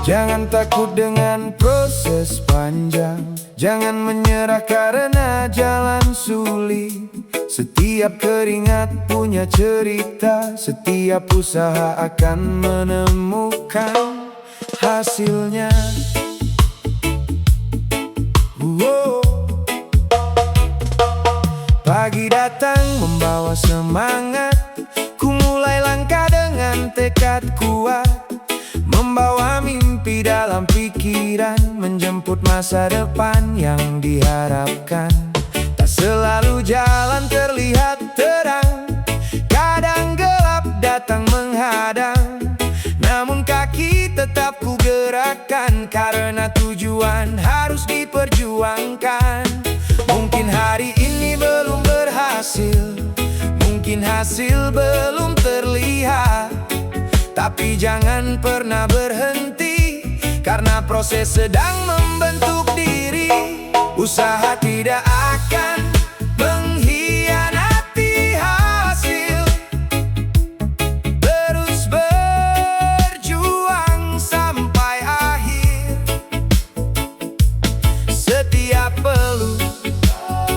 Jangan takut dengan proses panjang, jangan menyerah karena jalan sulit. Setiap keringat punya cerita, setiap usaha akan menemukan hasilnya. Pagi datang membawa semangat, ku mulai langkah dengan tekad kuat, membawa mimpi dalam pikiran, menjemput masa depan yang diharapkan. Tak selalu jalan terlihat terang, kadang gelap datang menghadang, namun kaki tetap ku gerakkan, karena tujuan harus diperjuangkan. Mungkin hari ini belum berhasil, mungkin hasil belum terlihat, tapi jangan pernah berhenti, karena proses sedang membentuk diri. Usaha tidak akan mengkhianati hasil, terus berjuang sampai akhir. Setiap peluh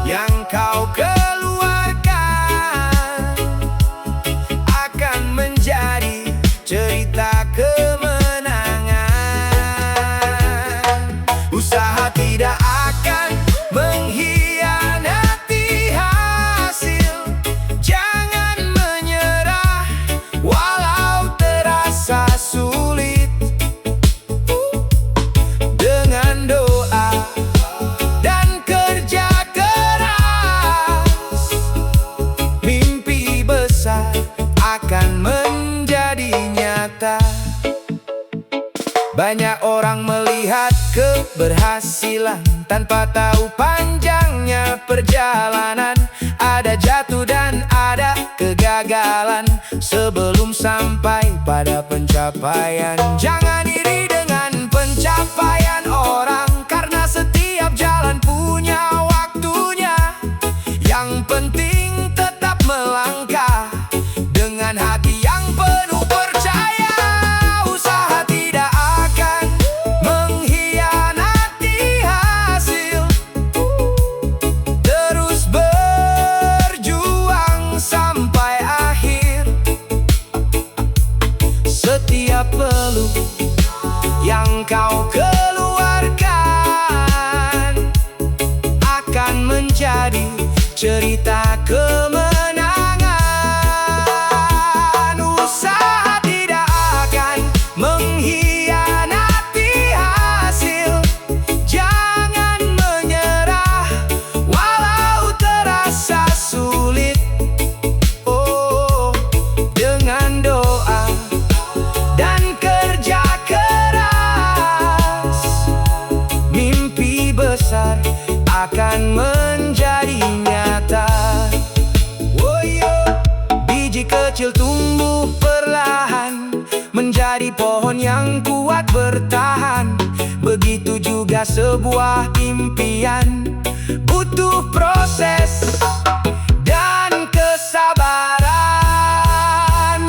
yang kau keluarkan akan menjadi cerita kemenangan. Usaha tidak akan mengkhianati hasil, jangan menyerah walau terasa sulit. Dengan doa dan kerja keras, mimpi besar akan menjadi nyata. Banyak orang melihat keberhasilan tanpa tahu panjangnya perjalanan. Ada jatuh dan ada kegagalan sebelum sampai pada pencapaian. Jangan iri dengan pencapaian orang, karena setiap jalan punya waktunya. Yang penting tetap melangkah dengan hati yang penuh percaya. Usaha tidak akan mengkhianati hasil, terus berjuang sampai akhir. Setiap peluh yang kau keluarkan akan menjadi cerita kemenangan. Usaha tidak akan mengkhianati hasil, jangan menyerah walau terasa sulit. Oh, dengan doa dan kerja keras, mimpi besar akan menjadi nyata. Oh yo, biji kecil tumbuh perlahan menjadi pohon yang kuat bertahan. Begitu juga sebuah impian, butuh proses dan kesabaran.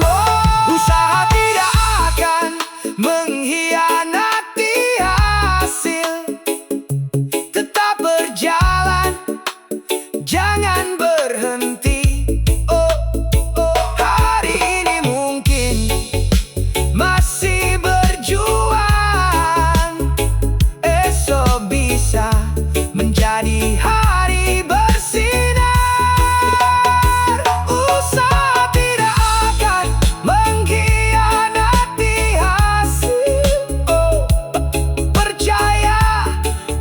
Oh, usaha tidak akan mengkhianati hasil, tetap berjalan, jangan berhenti. Oh, oh, hari ini mungkin masih berjuang, esok bisa menjadi hari bersinar. Usaha tidak akan mengkhianati hasil. Oh, percaya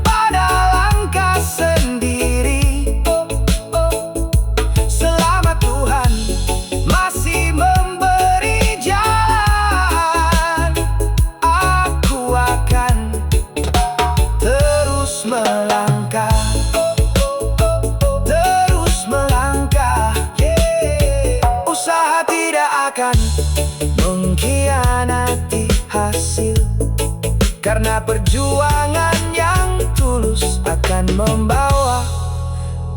pada langkah sendiri. Oh, oh, selama Tuhan masih memberi jalan, aku akan terus melangkah, terus melangkah. Usaha tidak akan mengkhianati hasil, karena perjuangan yang tulus akan membawa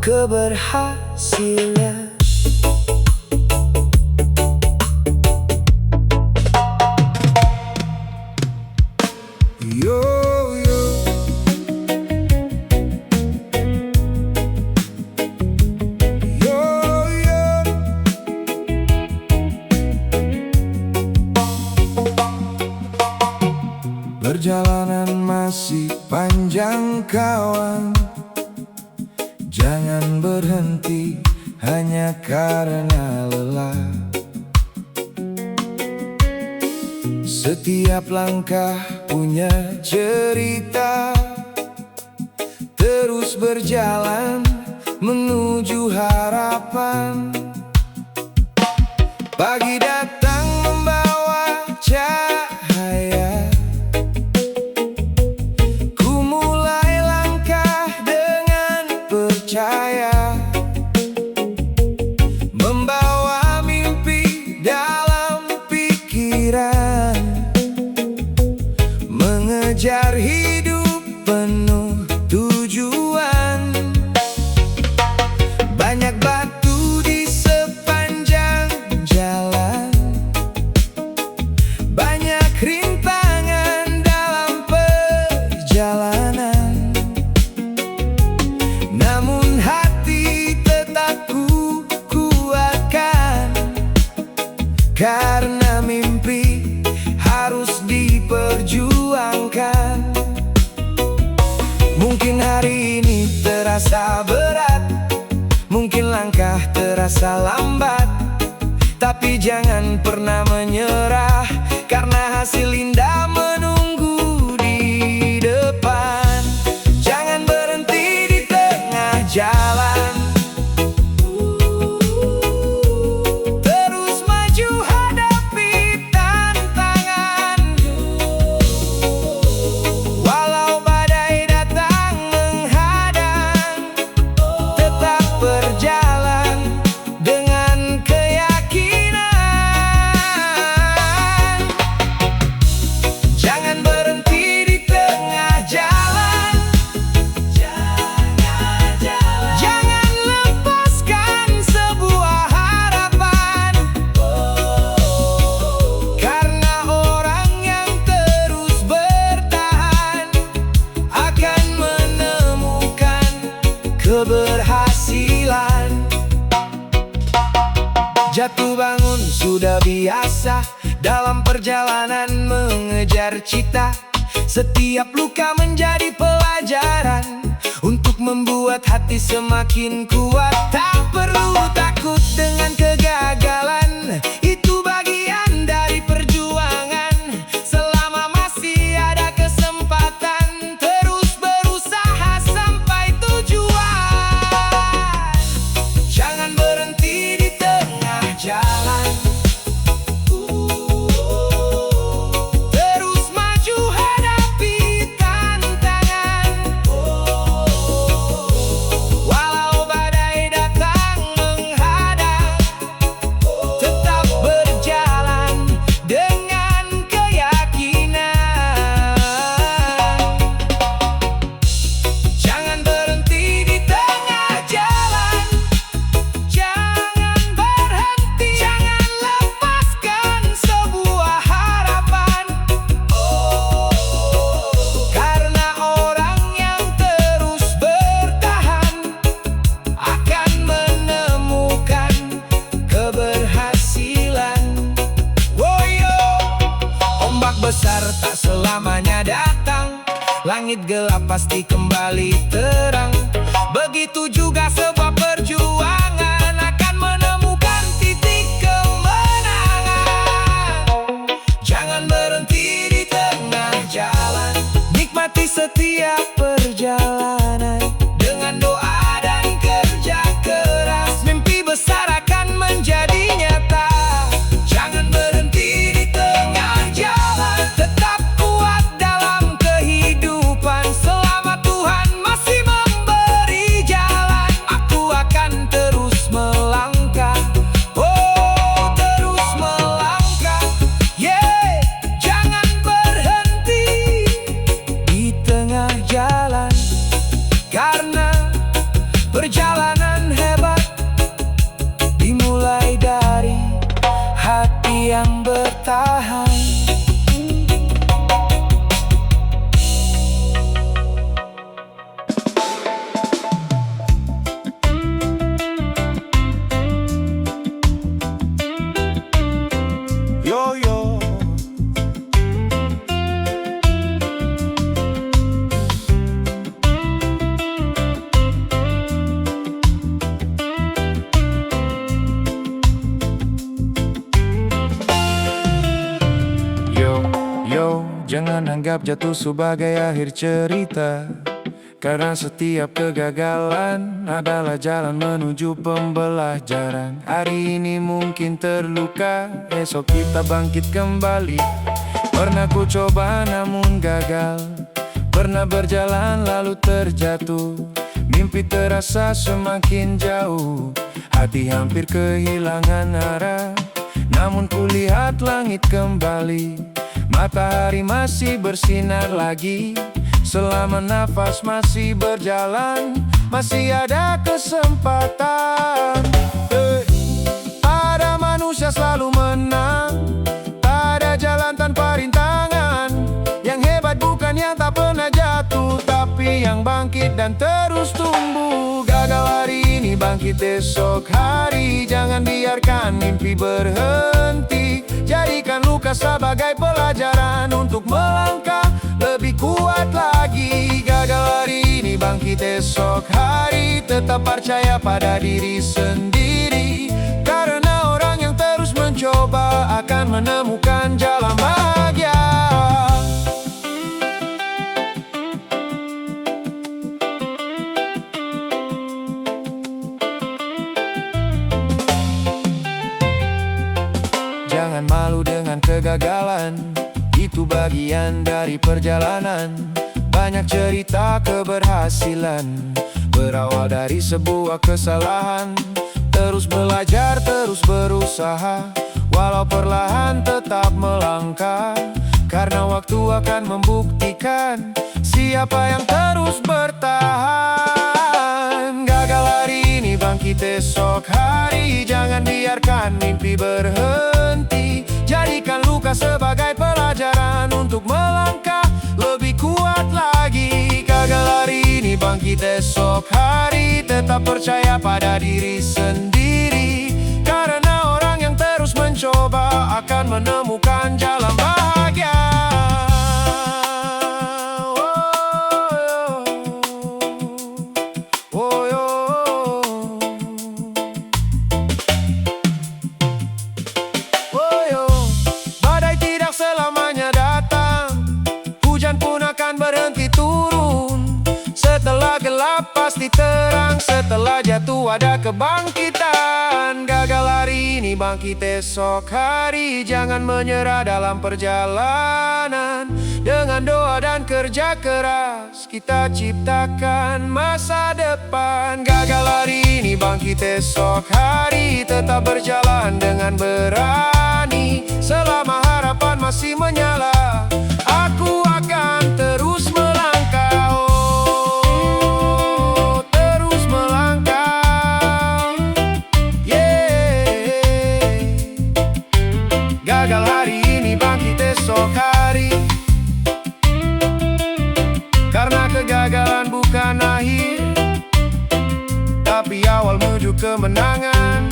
keberhasilan. Perjalanan masih panjang kawan, jangan berhenti hanya karena lelah. Setiap langkah punya cerita, terus berjalan menuju harapan. Pagi datang membawa cahaya, ku mulai langkah dengan percaya, membawa mimpi dalam pikiran, mengejar hidup penuh tujuan. Banyak batu di sepanjang jalan, banyak rintangan dalam perjalanan, namun hati tetap ku kuatkan, karena mimpi harus diperjuangkan. Mungkin hari ini terasa berat, mungkin langkah terasa lambat, tapi jangan pernah menyerah, karena hasil indah menunggu di depan. Jangan berhenti di tengah jalan, terus maju hadapi tantangan. Walau badai datang menghadang, tetap berjalan dengan keyakinan. Jangan berhenti di tengah jalan, jangan lepaskan sebuah harapan, karena orang yang terus bertahan akan menemukan keberhasilan. Jatuh bangun sudah biasa dalam perjalanan mengejar cita. Setiap luka menjadi pelajaran untuk membuat hati semakin kuat. Tak perlu takut dengan kegagalan, itu bagian dari perjuangan. Selama masih ada kesempatan, terus berusaha sampai tujuan. Jangan berhenti di tengah jalan, terus maju hadapi tantangan. Walau badai datang menghadang, tetap berjalan dengan keyakinan. Jangan berhenti di tengah jalan, jangan berhenti, jangan lepaskan sebuah harapan, karena orang yang terus bertahan akan menemukan keberhasilan. Woyo, ombak besar tak selamanya datang, langit gelap pasti kembali terang. Begitu juga sebuah perjuangan akan menemukan titik kemenangan. Jangan berhenti di tengah jalan, nikmati setiap perjalanan. Dengan doa dan kerja keras, mimpi besar akan menjadi nyata. Jangan berhenti di tengah jalan, tetap kuat dalam kehidupan. Selama Tuhan masih memberi jalan, aku akan terus melangkah. Oh, terus melangkah. Yeah, jangan berhenti di tengah jalan. jangan anggap jatuh sebagai akhir cerita. Karena setiap kegagalan adalah jalan menuju pembelajaran. Hari ini mungkin terluka, esok kita bangkit kembali. Pernah ku coba namun gagal, pernah berjalan lalu terjatuh. Mimpi terasa semakin jauh, hati hampir kehilangan arah. Namun ku lihat langit kembali, matahari masih bersinar lagi. Selama nafas masih berjalan, masih ada kesempatan. Ada manusia selalu menang, tak ada jalan tanpa rintangan. Yang hebat bukan yang tak pernah jatuh, tapi yang bangkit dan terus tumbuh. Gagal hari ini, bangkit esok hari. Jangan biarkan mimpi berhenti. Jadikan luka sebagai pelajaran untuk melangkah lebih kuat lagi. Gagal hari ini, bangkit esok hari. Tetap percaya pada diri sendiri, karena orang yang terus mencoba akan menemukan jalan bahagia. Jangan malu dengan kegagalan, itu bagian dari perjalanan. Banyak cerita keberhasilan berawal dari sebuah kesalahan. Terus belajar, terus berusaha, walau perlahan tetap melangkah. Karena waktu akan membuktikan siapa yang terus bertahan. Gagal hari ini, bangkit esok hari. Jangan biarkan mimpi berhenti. Jadikan luka sebagai pelajaran untuk melangkah lebih kuat lagi. Gagal hari ini, bangkit esok hari. Tetap percaya pada diri sendiri, karena orang yang terus mencoba akan menemukan jalan bahagia. Berhenti turun, setelah gelap pasti terang. Setelah jatuh ada kebangkitan. Gagal hari ini, bangkit esok hari. Jangan menyerah dalam perjalanan. Dengan doa dan kerja keras kita ciptakan masa depan. Gagal hari ini, bangkit esok hari. Tetap berjalan dengan berani. Selama harapan masih menyala, aku akan terus melangkah. Oh, terus melangkah. Yeah. Gagal hari ini, bangkit esok hari. Karena kegagalan bukan akhir, tapi awal menuju kemenangan.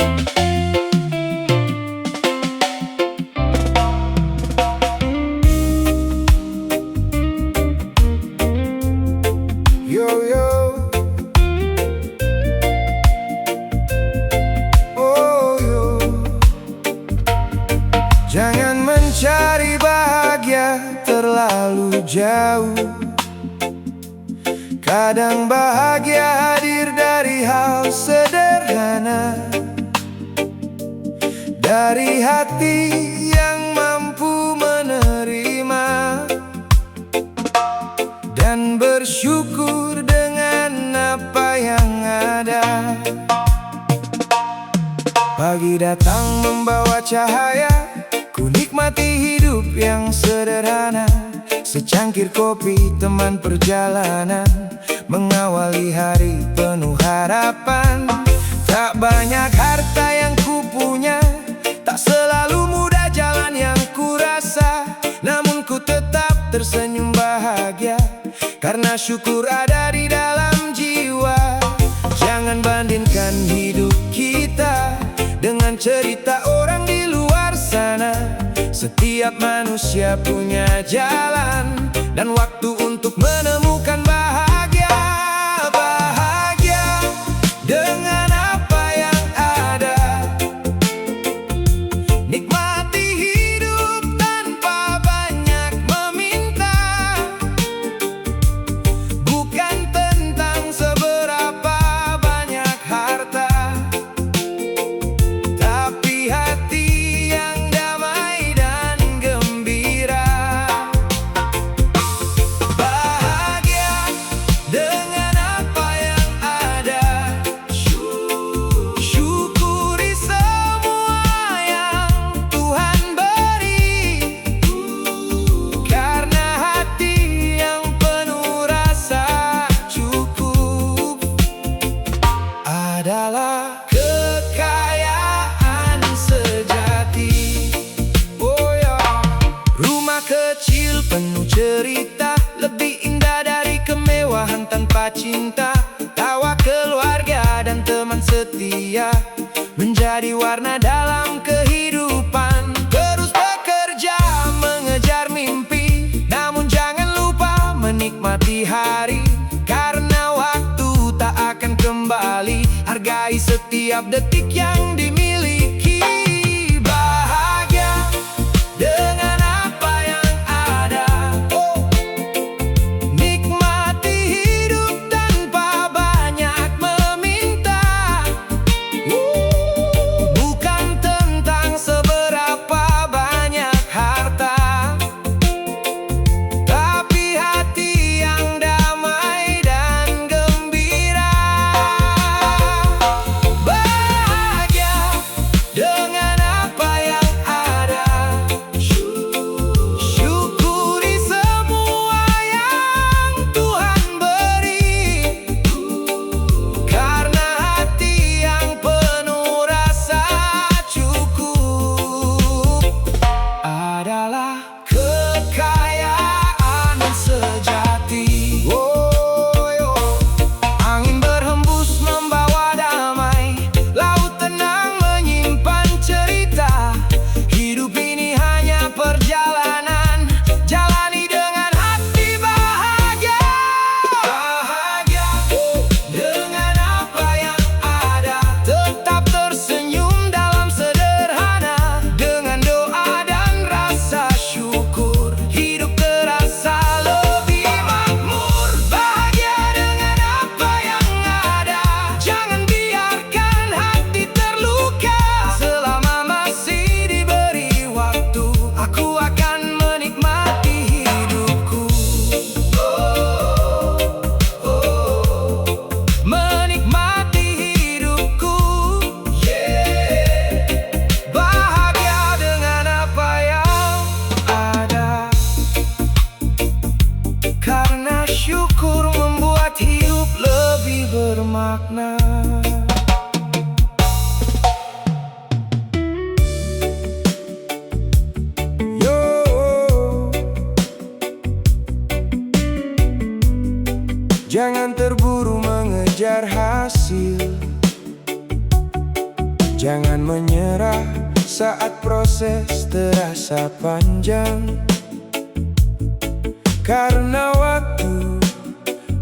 Jangan mencari bahagia terlalu jauh. Kadang bahagia hadir dari hal sederhana, dari hati yang mampu menerima dan bersyukur dengan apa yang ada. Pagi datang membawa cahaya, ku nikmati hidup yang sederhana. Secangkir kopi teman perjalanan, mengawali hari penuh harapan. Tak banyak harta yang ku punya, tak selalu mudah jalan yang ku rasa. Namun ku tetap tersenyum bahagia, karena syukur ada di dalam jiwa. Jangan bandingkan hidup kita dengan cerita orang di luar sana. Setiap manusia punya jalan dan waktu untuk menemukan bahagia. Bahagia dengan apa yang ada. Nikmati hidup tanpa banyak meminta. cerita lebih indah dari kemewahan tanpa cinta. Tawa keluarga dan teman setia menjadi warna dalam kehidupan. Terus bekerja mengejar mimpi, namun jangan lupa menikmati hari, karena waktu tak akan kembali. Hargai setiap detik yang dimiliki. Bahagia dengan apa yang ada. Nikmati hidup tanpa banyak meminta. Bukan tentang seberapa banyak harta, tapi hati yang damai dan gembira. Bahagia dengan apa yang ada. Syukuri semua yang Tuhan beri, karena hati yang penuh rasa cukup adalah kekayaan sejati. Angin berhembus membawa damai, laut tenang menyimpan cerita. Hidup ini hanya perjalanan, jalani dengan hati bahagia. Bahagia dengan apa yang ada, tetap tersenyum dalam sederhana. Dengan doa dan rasa syukur, hidup terasa lebih makmur. Bahagia dengan apa yang ada, jangan biarkan hati terluka. Selama masih diberi waktu, aku akan menikmati hidupku. Menikmati hidupku. Bahagia dengan apa yang ada, karena syukur membuat hidup lebih bermakna. Yo, jangan terburu mengejar hasil, jangan menyerah saat proses terasa panjang, karena waktu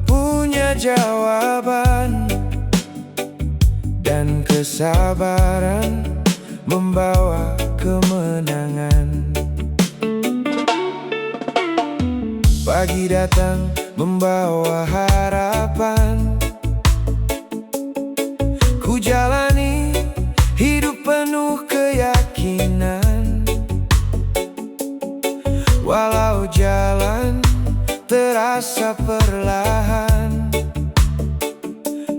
punya jawaban, dan kesabaran membawa kemenangan. Pagi datang membawa harapan, ku jalani hidup penuh keyakinan. Walau jalan terasa perlahan,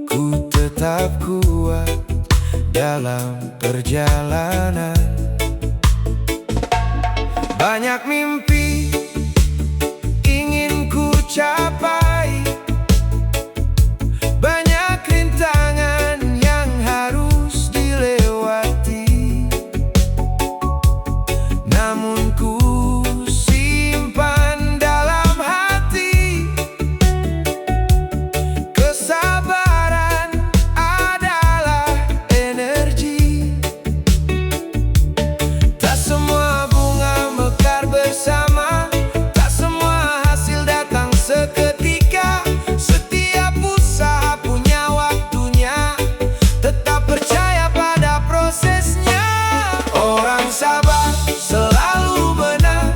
ku tetap kuat dalam perjalanan. Banyak mimpi ingin ku capai, banyak rintangan yang harus dilewati, namun ku simpan dalam hati. Kesabaran adalah energi. Tak semua bunga mekar bersama, tak semua hasil datang seketika. Setiap usaha punya waktunya, tetap percaya pada prosesnya. Orang sabar selalu menang,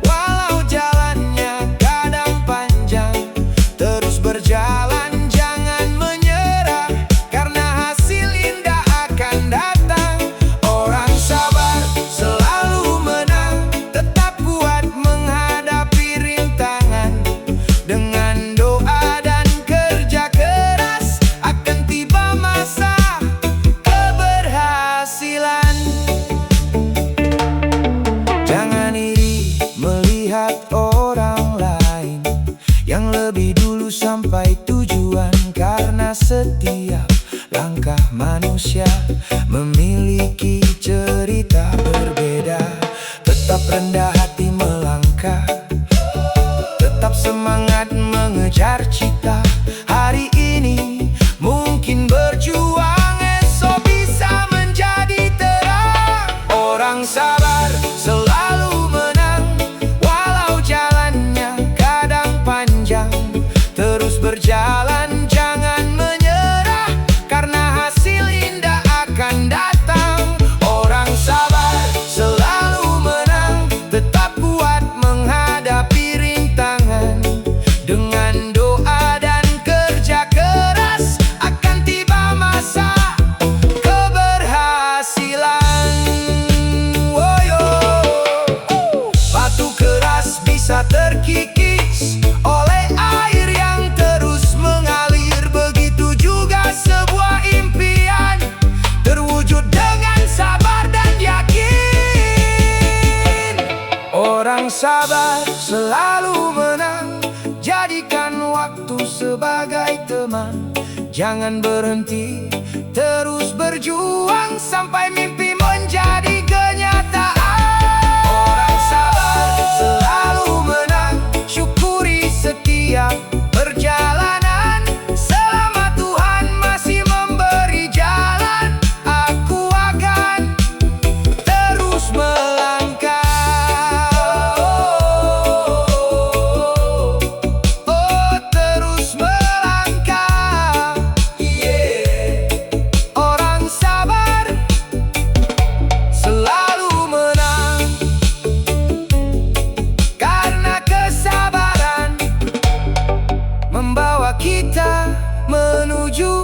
walau jalannya kadang panjang. Terus berjalan, jangan menyerah, karena hasil indah akan datang. Orang sabar selalu menang, tetap kuat menghadapi rintangan. Dengan doa dan kerja keras, akan tiba masa keberhasilan. Jangan iri melihat orang lain yang lebih dulu sampai tujuan, karena setiap langkah manusia memiliki cerita berbeda. Tetap rendah hati melangkah, mengejar cita. Hari ini mungkin berjuang, esok bisa menjadi terang. Orang sabar selalu menang, walau jalannya kadang panjang. Terus berjalan, jangan menyerah, karena hasil indah akan datang. Orang sabar selalu menang, tetap kuat menghadapi rintangan. Dengan doa dan kerja keras akan tiba masa keberhasilan. Woyo, batu keras bisa terkikis oleh air yang terus mengalir. Begitu juga sebuah impian terwujud dengan sabar dan yakin. Orang sabar selalu menang, jadikan waktu sebagai teman. Jangan berhenti, terus berjuang sampai mimpi menjadi kenyataan. Orang sabar selalu menang, syukuri setiap perjalanan. Selama Tuhan masih memberi jalan, aku akan terus melangkah. Terus melangkah. Orang sabar selalu menang, karena kesabaran membawa kita menuju